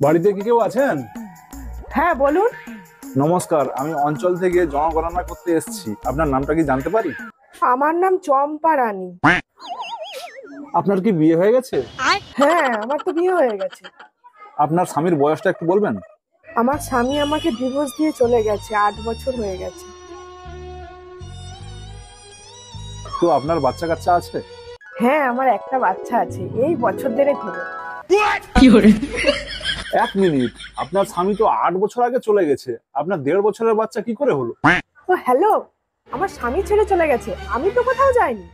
বাড়িতে কি কেউ আছেন? হ্যাঁ বলুন। নমস্কার, আমি অঞ্চল থেকে জনগণনা করতে এসেছি। আপনার নামটা কি জানতে পারি? আমার নাম চম্পা রানী। আপনার কি বিয়ে হয়ে গেছে? হ্যাঁ, আমার তো বিয়ে হয়ে গেছে। আপনার স্বামীর বয়সটা একটু বলবেন? আমার স্বামী আমাকে ডিভোর্স দিয়ে চলে গেছে, 8 বছর হয়ে গেছে। তো আপনার বাচ্চা কাচ্চা আছে? হ্যাঁ, আমার একটা বাচ্চা আছে, এই বছর দেড়েক হলো। এক মিনিট, আপনার স্বামী তো 8 বছর আগে চলে গেছে, আপনার 1.5 বছরের বাচ্চা কি করে হলো? ও হ্যালো, আমার স্বামী ছেড়ে চলে গেছে, আমি তো কোথাও যাইনি।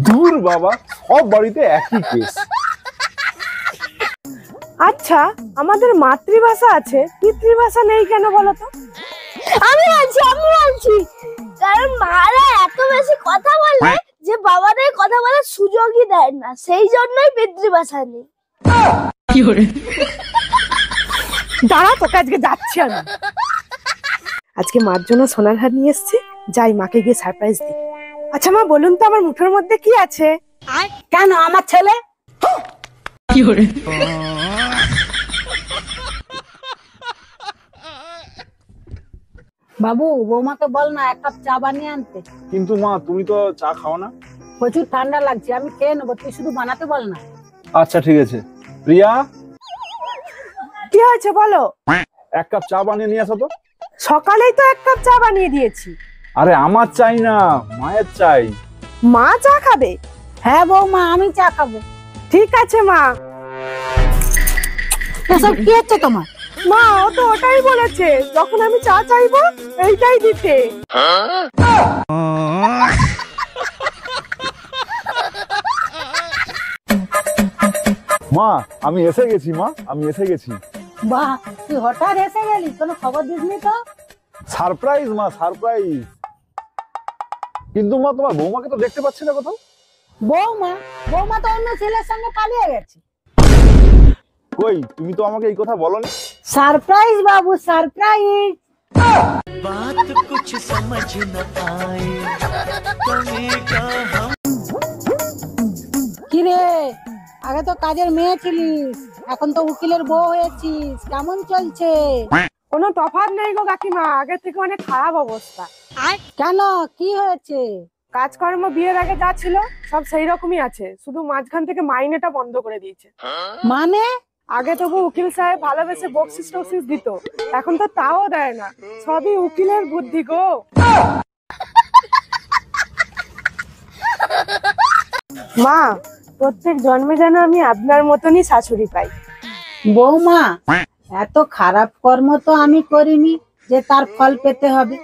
দূর বাবা, সব বাড়িতে একই কেস। আচ্ছা, আমাদের মাতৃভাষা আছে, পিতৃভাষা নেই কেন বলো তো? আমি বলছি কারণ মারা এত বেশি কথা বলে যে বাবাদের কথা বলার সুযোগই দেয় না, সেই জন্যই পিতৃভাষা নেই। দাঁড়া, তোকে আজকে যাচ্ছি আমি। আজকে মার জন্য সোনার হার নিয়ে এসেছি, যাই মাকে গিয়ে সারপ্রাইজ দিই। আচ্ছা মা, বলুন তো আমার মুঠোর মধ্যে কি আছে? কেন আমার ছেলে? বাবু, বৌমাকে বল না 1 কাপ চা বানিয়ে আনতে। কিন্তু মা, তুমি তো চা খাও না। প্রচুর ঠান্ডা লাগছে, আমি খেয়ে নেবো, তুই শুধু বানাতে বল না। আচ্ছা ঠিক আছে। প্রিয়া, কি হয়েছে বলো? 1 কাপ চা বানিয়ে নিয়ে আসো তো। সকালেই তো 1 কাপ চা বানিয়ে দিয়েছি। আরে আমার চাই না, মায়ের চাই। মা চা খাবে? হ্যাঁ বৌমা, আমি চা খাবো। ঠিক আছে মা। এসব কি হচ্ছে তোমার? মা, ও তো ওটাই বলেছে, যখন আমি চা চাইবো এইটাই দিতে। মা, আমি এসে গেছি। মা, আমি এসে গেছি। বাহ, তুই হঠাৎ এসে গেলি, কোনো খবর দিসনি তো? সারপ্রাইজ মা, সারপ্রাইজ। কিন্তু মা, তোমার বৌমাকে তো দেখতে পাচ্ছি না কোথাও। বৌমা বৌমা তো অন্য ছেলের সঙ্গে পালিয়ে গেছে। কই, তুমি তো আমাকে এই কথা বলনি। সারপ্রাইজ বাবু, সারপ্রাইজ। बात कुछ समझ न आए तुम्हें क्या हम। কি রে, আগে তো কাজের মেয়ে ছিলিস, এখন তো উকিলের বউ হয়েছিস, কেমন চলছে? কোনো তফাৎ নেই গো কাকিমা, আগে থেকে অনেক খারাপ অবস্থা। কেন, কি হয়েছে? কাজকর্ম বিয়ের আগে যা ছিল সব সেই রকমই আছে, শুধু মাঝখান থেকে মাইনেটা বন্ধ করে দিয়েছে। মানে? আগে তবু উকিল সাহেব ভালোবেসে বকশিস টকশিস দিত, এখন তো তাও দেয় না, সবই উকিলের বুদ্ধি গো। মা, প্রত্যেক জন্মে যেন আমি আপনার মতনই শাশুড়ি পাই। বৌমা, এত খারাপ কর্ম তো আমি করিনি যে তার ফল পেতে হবে।